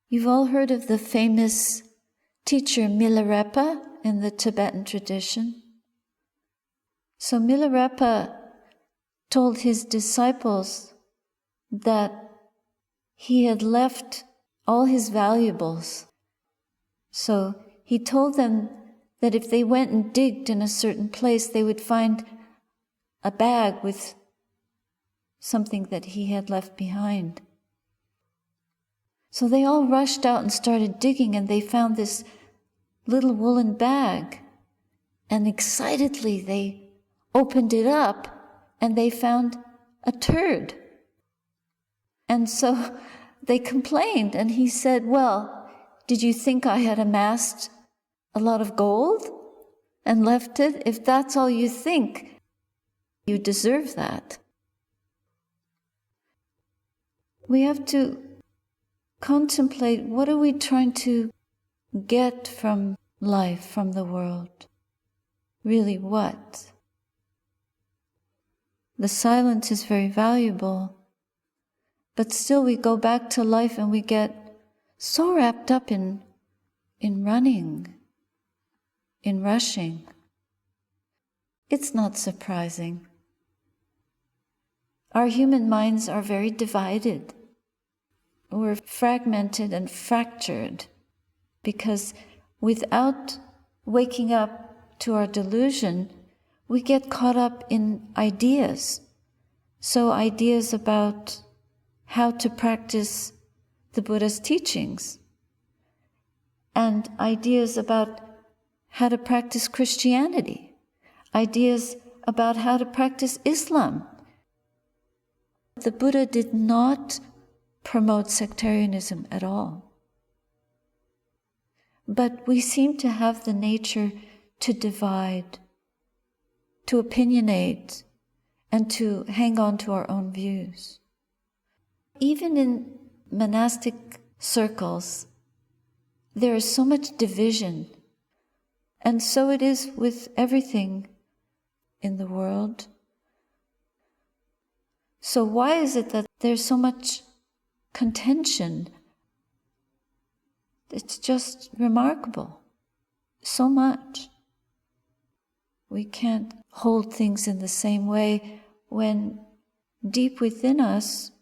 You've all heard of the famous teacher Milarepa in the Tibetan tradition. So Milarepa told his disciples that he had left all his valuables. So he told them that if they went and digged in a certain place, they would find a bag with something that he had left behind. So they all rushed out and started digging, and they found this little woolen bag. And excitedly they opened it up, and they found a turd. And so they complained, and he said, "Well, did you think I had amassed a lot of gold and left it? If that's all you think, you deserve that." We have to contemplate, what are we trying to get from life, from the world? Really, what? The silence is very valuable, but still we go back to life and we get so wrapped up in running, in rushing. It's not surprising. Our human minds are very divided. We're fragmented and fractured because without waking up to our delusion, we get caught up in ideas. So ideas about how to practice the Buddha's teachings, and ideas about how to practice Christianity, ideas about how to practice Islam. The Buddha did not promote sectarianism at all. But we seem to have the nature to divide, to opinionate, and to hang on to our own views. Even in monastic circles, there is so much division, and so it is with everything in the world. So why is it that there's so much contention? It's just remarkable. So much. We can't hold things in the same way when deep within us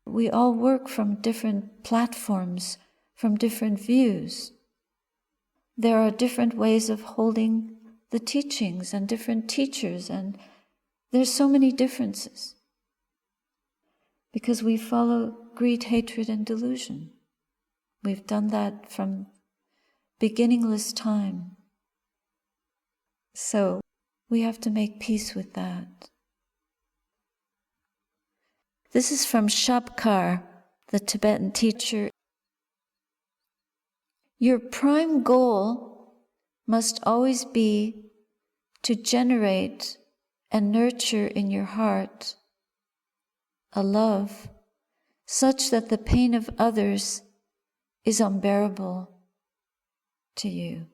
we all work from different platforms, from different views. There are different ways of holding the teachings and different teachers, and there's so many differences. Because we follow greed, hatred, and delusion. We've done that from beginningless time. So we have to make peace with that. This is from Shabkar, the Tibetan teacher. Your prime goal must always be to generate and nurture in your heart a love such that the pain of others is unbearable to you.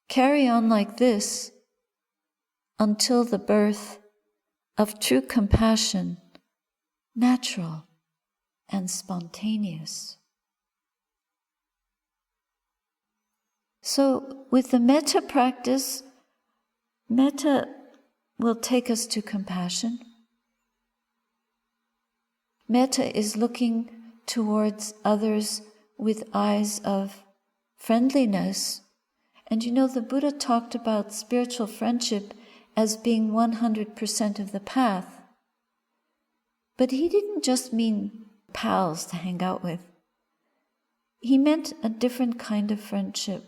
Carry on like this until the birth of true compassion, natural and spontaneous. So with the metta practice, metta will take us to compassion. Metta is looking towards others with eyes of friendliness. And you know, the Buddha talked about spiritual friendship as being 100% of the path. But he didn't just mean pals to hang out with. He meant a different kind of friendship.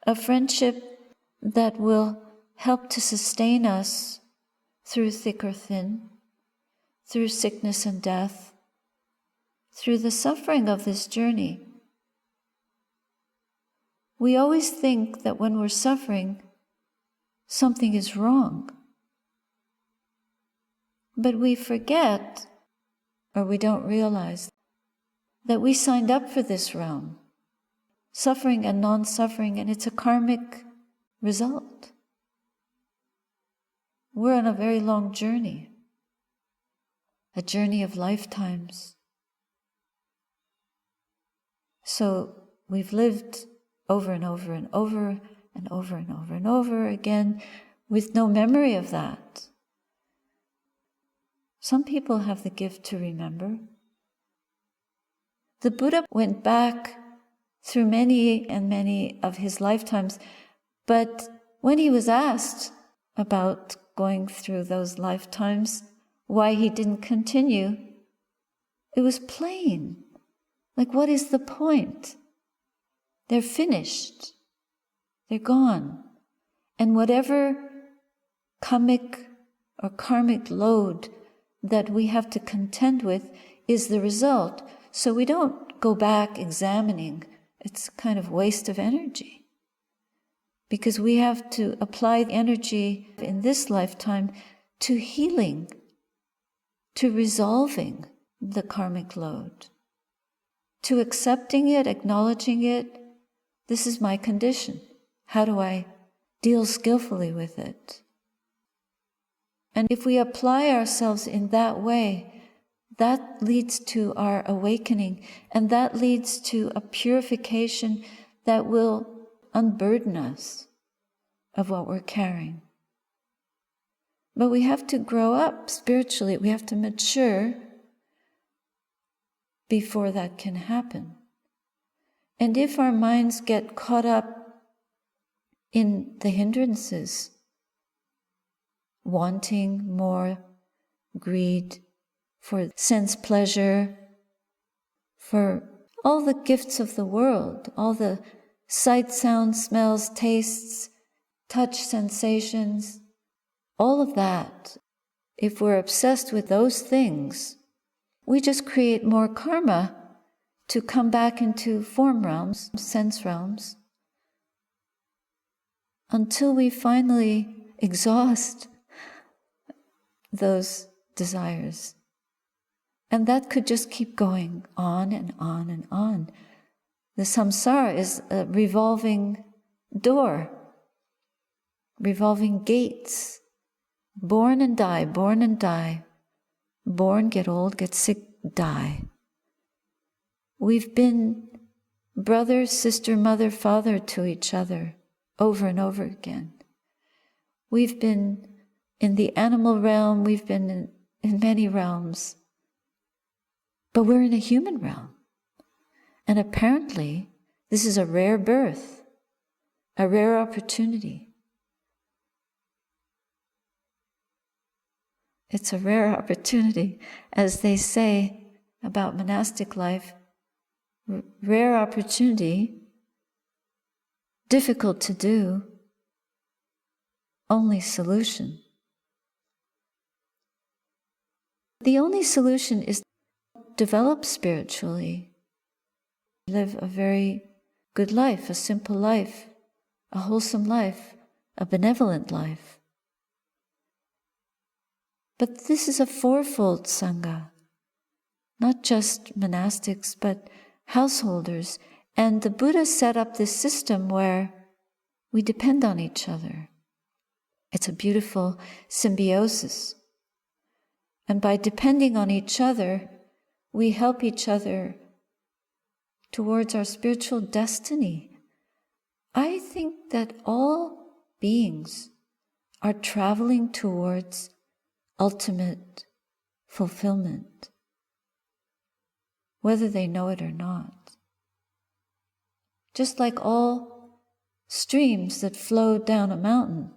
A friendship that will help to sustain us through thick or thin, through sickness and death, through the suffering of this journey. We always think that when we're suffering, something is wrong. But we forget, or we don't realize, that we signed up for this realm, suffering and non-suffering, and it's a karmic result. We're on a very long journey, a journey of lifetimes. So we've lived over and over and over and over and over and over again with no memory of that. Some people have the gift to remember. The Buddha went back through many and many of his lifetimes, but when he was asked about going through those lifetimes, why he didn't continue, it was plain. Like, what is the point? They're finished. They're gone. And whatever kamic or karmic load that we have to contend with is the result. So we don't go back examining. It's a kind of waste of energy. Because we have to apply the energy in this lifetime to healing, to resolving the karmic load, to accepting it, acknowledging it. This is my condition. How do I deal skillfully with it? And if we apply ourselves in that way, that leads to our awakening, and that leads to a purification that will unburden us of what we're carrying. But we have to grow up spiritually. We have to mature before that can happen. And if our minds get caught up in the hindrances, wanting more, greed, for sense pleasure, for all the gifts of the world, all the sight, sounds, smells, tastes, touch, sensations, all of that, if we're obsessed with those things, we just create more karma to come back into form realms, sense realms, until we finally exhaust those desires. And that could just keep going on and on and on. The samsara is a revolving door, revolving gates. Born and die, born and die. Born, get old, get sick, die. We've been brother, sister, mother, father to each other over and over again. We've been in the animal realm, we've been in many realms. But we're in a human realm. And apparently, this is a rare birth, a rare opportunity. It's a rare opportunity, as they say about monastic life, rare opportunity, difficult to do, only solution. The only solution is develop spiritually, live a very good life, a simple life, a wholesome life, a benevolent life. But this is a fourfold Sangha, not just monastics, but householders. And the Buddha set up this system where we depend on each other. It's a beautiful symbiosis. And by depending on each other, we help each other towards our spiritual destiny. I think that all beings are traveling towards ultimate fulfillment, whether they know it or not. Just like all streams that flow down a mountain.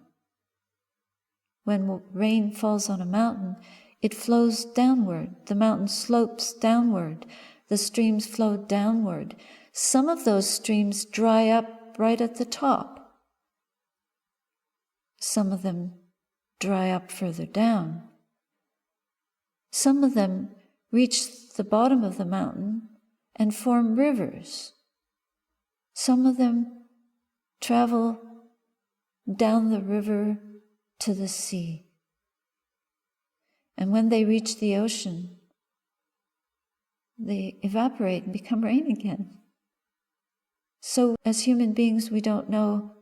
When rain falls on a mountain, it flows downward. The mountain slopes downward. The streams flow downward. Some of those streams dry up right at the top. Some of them dry up further down. Some of them reach the bottom of the mountain and form rivers. Some of them travel down the river to the sea. And when they reach the ocean, they evaporate and become rain again. So as human beings, we don't know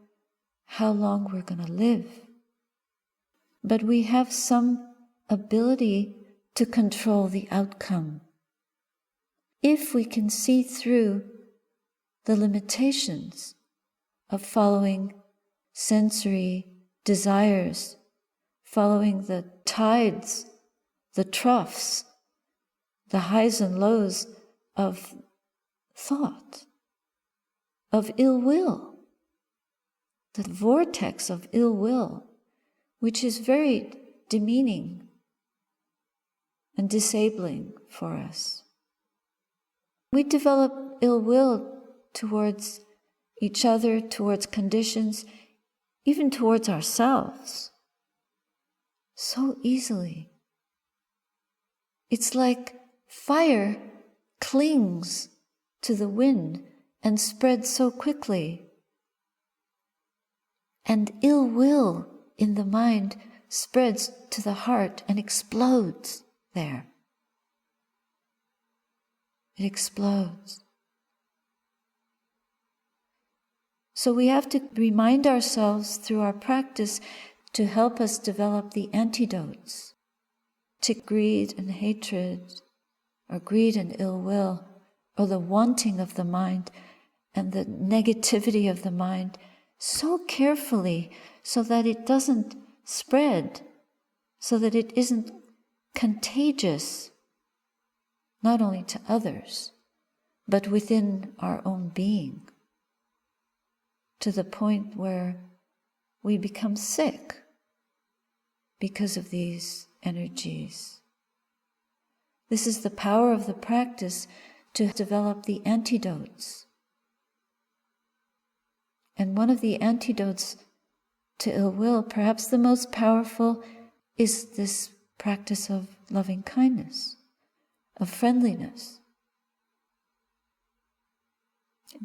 how long we're going to live. But we have some ability to control the outcome. If we can see through the limitations of following sensory desires, following the tides, the troughs, the highs and lows of thought, of ill will, the vortex of ill will, which is very demeaning and disabling for us. We develop ill will towards each other, towards conditions, even towards ourselves, so easily. It's like fire clings to the wind and spreads so quickly. And ill will in the mind spreads to the heart and explodes there. It explodes. So we have to remind ourselves through our practice to help us develop the antidotes to greed and hatred, or greed and ill will, or the wanting of the mind and the negativity of the mind, so carefully so that it doesn't spread, so that it isn't contagious, not only to others, but within our own being, to the point where we become sick because of these energies. This is the power of the practice, to develop the antidotes. And one of the antidotes to ill will, perhaps the most powerful, is this practice of loving kindness, of friendliness.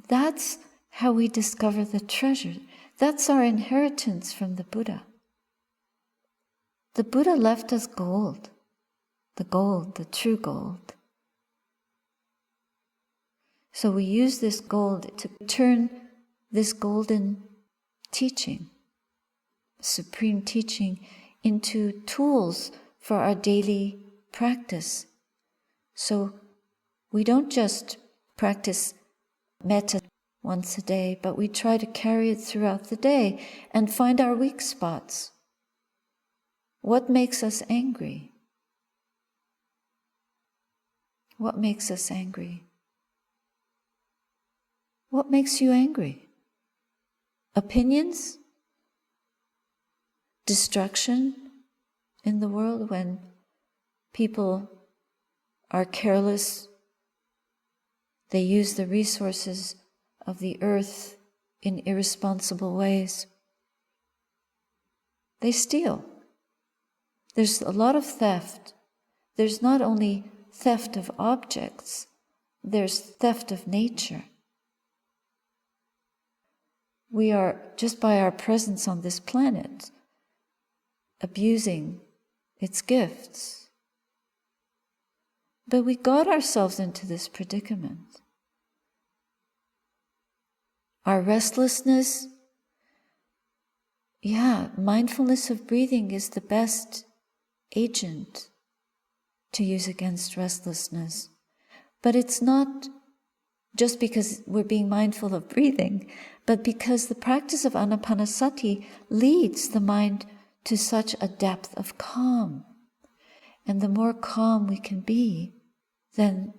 That's how we discover the treasure. That's our inheritance from the Buddha. The Buddha left us gold, the true gold. So we use this gold to turn this golden teaching, supreme teaching, into tools for our daily practice. So we don't just practice metta once a day, but we try to carry it throughout the day and find our weak spots. What makes us angry? What makes us angry? What makes you angry? Opinions? Destruction in the world, when people are careless, they use the resources of the earth in irresponsible ways. They steal. There's a lot of theft. There's not only theft of objects, there's theft of nature. We are, just by our presence on this planet, abusing its gifts. But we got ourselves into this predicament. Our restlessness, mindfulness of breathing is the best agent to use against restlessness. But it's not just because we're being mindful of breathing, but because the practice of anapanasati leads the mind to such a depth of calm. And the more calm we can be, then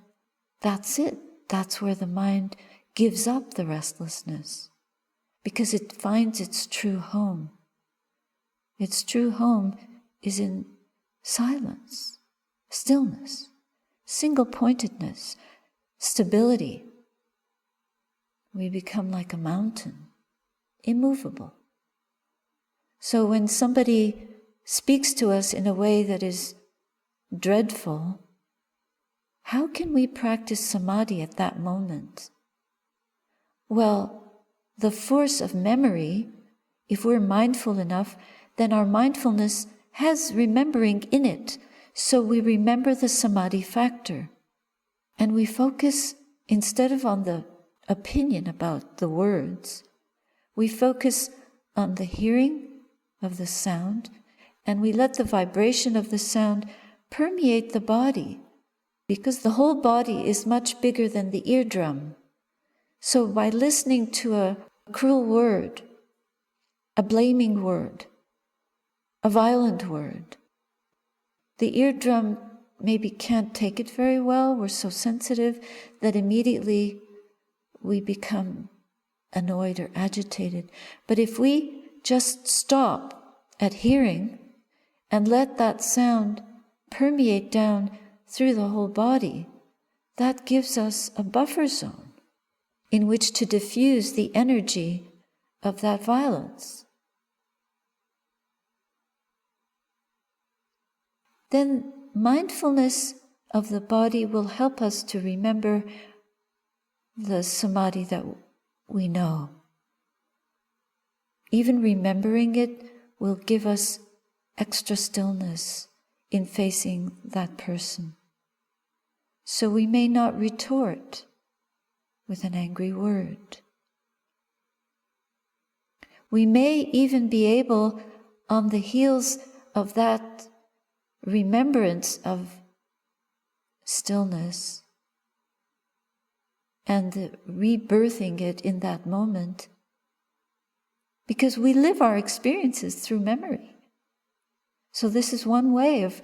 that's it. That's where the mind gives up the restlessness, because it finds its true home. Its true home is in silence, stillness, single-pointedness, stability. We become like a mountain, immovable. So when somebody speaks to us in a way that is dreadful, how can we practice samadhi at that moment? Well, the force of memory, if we're mindful enough, then our mindfulness has remembering in it. So we remember the samadhi factor. And we focus, instead of on the opinion about the words, we focus on the hearing of the sound, and we let the vibration of the sound permeate the body, because the whole body is much bigger than the eardrum. So by listening to a cruel word, a blaming word, a violent word, the eardrum maybe can't take it very well. We're so sensitive that immediately we become annoyed or agitated. But if we just stop at hearing and let that sound permeate down through the whole body, that gives us a buffer zone in which to diffuse the energy of that violence. Then mindfulness of the body will help us to remember the samadhi that we know. Even remembering it will give us extra stillness in facing that person. So we may not retort with an angry word. We may even be able, on the heels of that remembrance of stillness and rebirthing it in that moment, because we live our experiences through memory. So this is one way of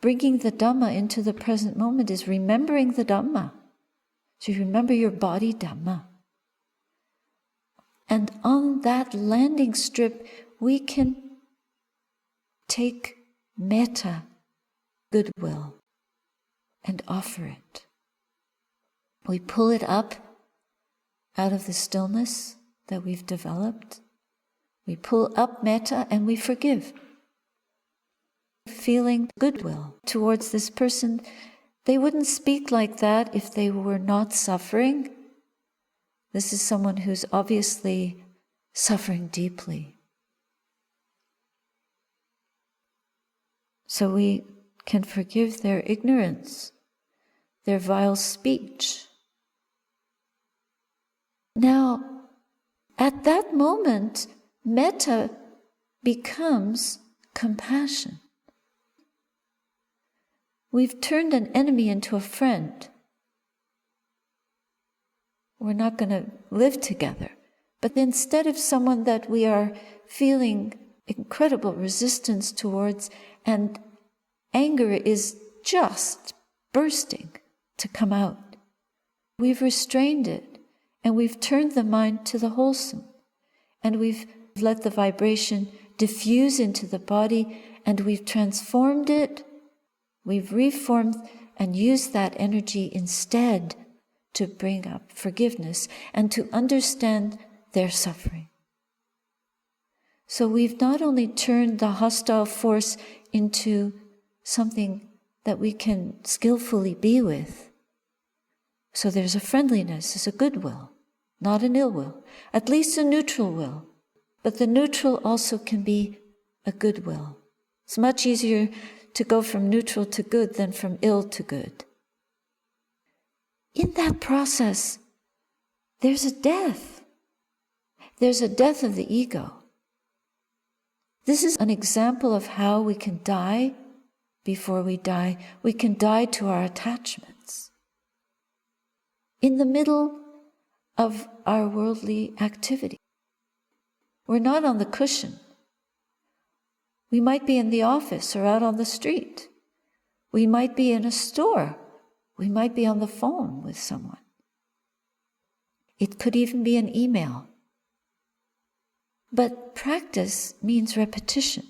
bringing the Dhamma into the present moment, is remembering the Dhamma. So you remember your body Dhamma. And on that landing strip, we can take metta, goodwill, and offer it. We pull it up out of the stillness that we've developed. We pull up metta and we forgive. Feeling goodwill towards this person. They wouldn't speak like that if they were not suffering. This is someone who's obviously suffering deeply. So we can forgive their ignorance, their vile speech. Now, at that moment, metta becomes compassion. We've turned an enemy into a friend. We're not going to live together. But instead of someone that we are feeling incredible resistance towards, and anger is just bursting to come out, we've restrained it, and we've turned the mind to the wholesome, and we've let the vibration diffuse into the body, and we've transformed it. We've reformed and used that energy instead to bring up forgiveness and to understand their suffering. So we've not only turned the hostile force into something that we can skillfully be with. So there's a friendliness, there's a goodwill, not an ill will, at least a neutral will. But the neutral also can be a goodwill. It's much easier to go from neutral to good than from ill to good. In that process, there's a death. There's a death of the ego. This is an example of how we can die before we die. We can die to our attachments. In the middle of our worldly activity. We're not on the cushion. We might be in the office or out on the street. We might be in a store. We might be on the phone with someone. It could even be an email. But practice means repetition.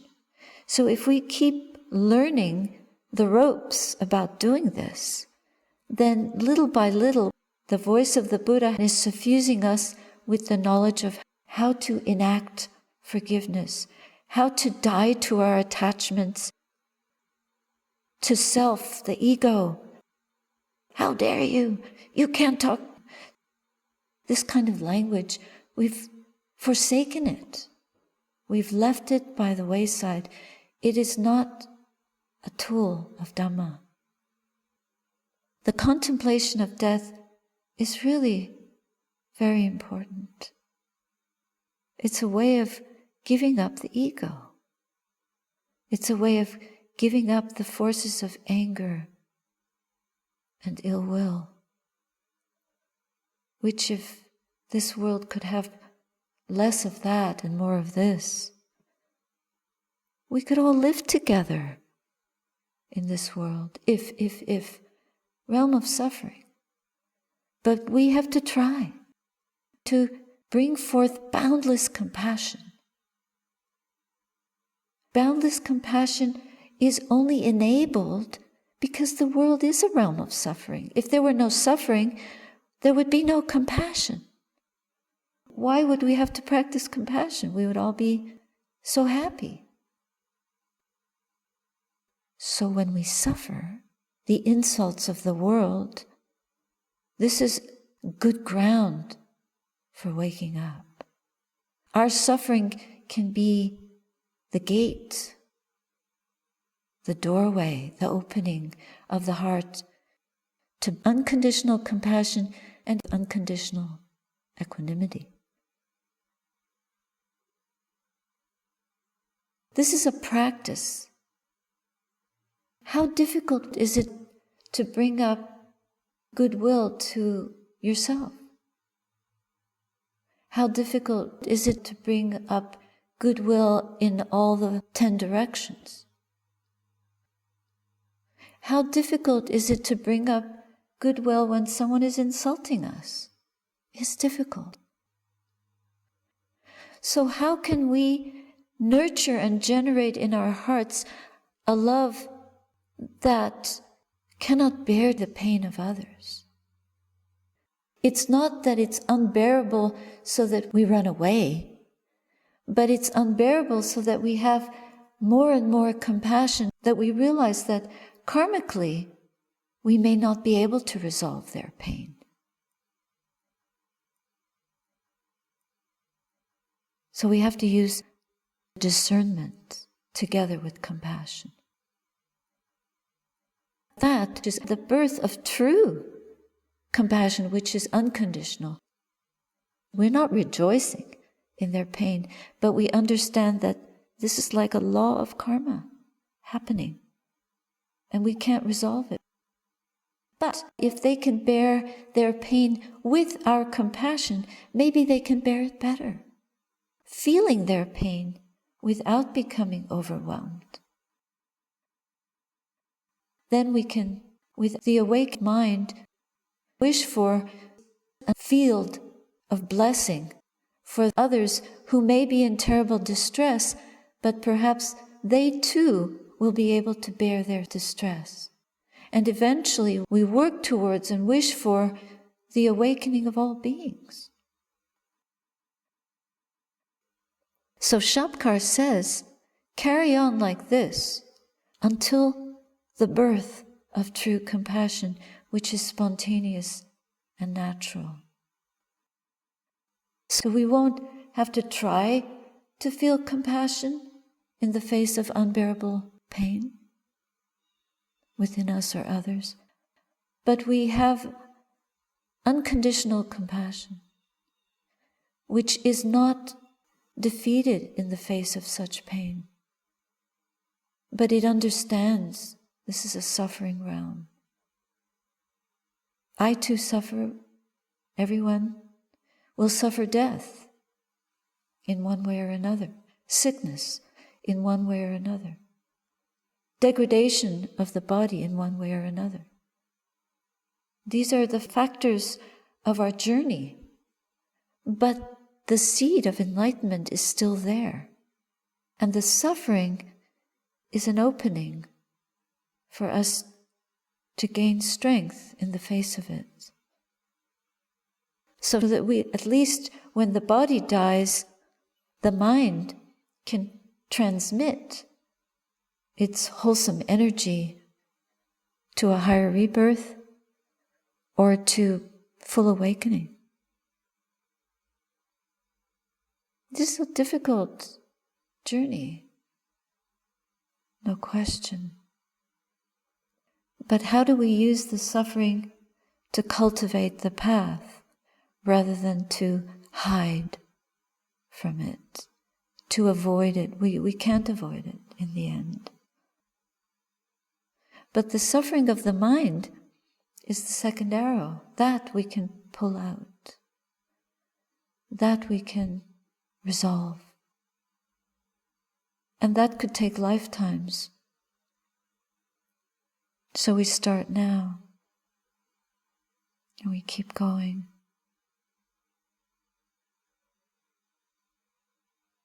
So if we keep learning the ropes about doing this, then little by little, the voice of the Buddha is suffusing us with the knowledge of how to enact forgiveness, how to die to our attachments, to self, the ego. How dare you? You can't talk. This kind of language, we've forsaken it. We've left it by the wayside. It is not a tool of Dhamma. The contemplation of death is really very important. It's a way of giving up the ego. It's a way of giving up the forces of anger and ill will, which if this world could have less of that and more of this. We could all live together in this world, if, realm of suffering. But we have to try to bring forth boundless compassion. Boundless compassion is only enabled because the world is a realm of suffering. If there were no suffering, there would be no compassion. Why would we have to practice compassion? We would all be so happy. So when we suffer the insults of the world, this is good ground for waking up. Our suffering can be the gate, the doorway, the opening of the heart to unconditional compassion and unconditional equanimity. This is a practice. How difficult is it to bring up goodwill to yourself? How difficult is it to bring up goodwill in all the 10 directions? How difficult is it to bring up goodwill when someone is insulting us? It's difficult. So how can we nurture and generate in our hearts a love that cannot bear the pain of others? It's not that it's unbearable so that we run away, but it's unbearable so that we have more and more compassion, that we realize that karmically we may not be able to resolve their pain. So we have to use discernment together with compassion. That is the birth of true compassion, which is unconditional. We're not rejoicing in their pain, but we understand that this is like a law of karma happening, and we can't resolve it. But if they can bear their pain with our compassion, maybe they can bear it better, feeling their pain without becoming overwhelmed. Then we can, with the awake mind, wish for a field of blessing for others who may be in terrible distress, but perhaps they too will be able to bear their distress. And eventually we work towards and wish for the awakening of all beings. So Shabkar says, carry on like this until the birth of true compassion, which is spontaneous and natural. So we won't have to try to feel compassion in the face of unbearable pain within us or others, but we have unconditional compassion, which is not defeated in the face of such pain, but it understands this is a suffering realm. I too suffer. Everyone will suffer death in one way or another, sickness in one way or another, degradation of the body in one way or another. These are the factors of our journey, but the seed of enlightenment is still there, and the suffering is an opening for us to gain strength in the face of it. So that we, at least when the body dies, the mind can transmit its wholesome energy to a higher rebirth or to full awakening. This is a difficult journey, no question. But how do we use the suffering to cultivate the path rather than to hide from it, to avoid it? We can't avoid it in the end. But the suffering of the mind is the second arrow. That we can pull out. that we can resolve. And that could take lifetimes. So we start now, and we keep going.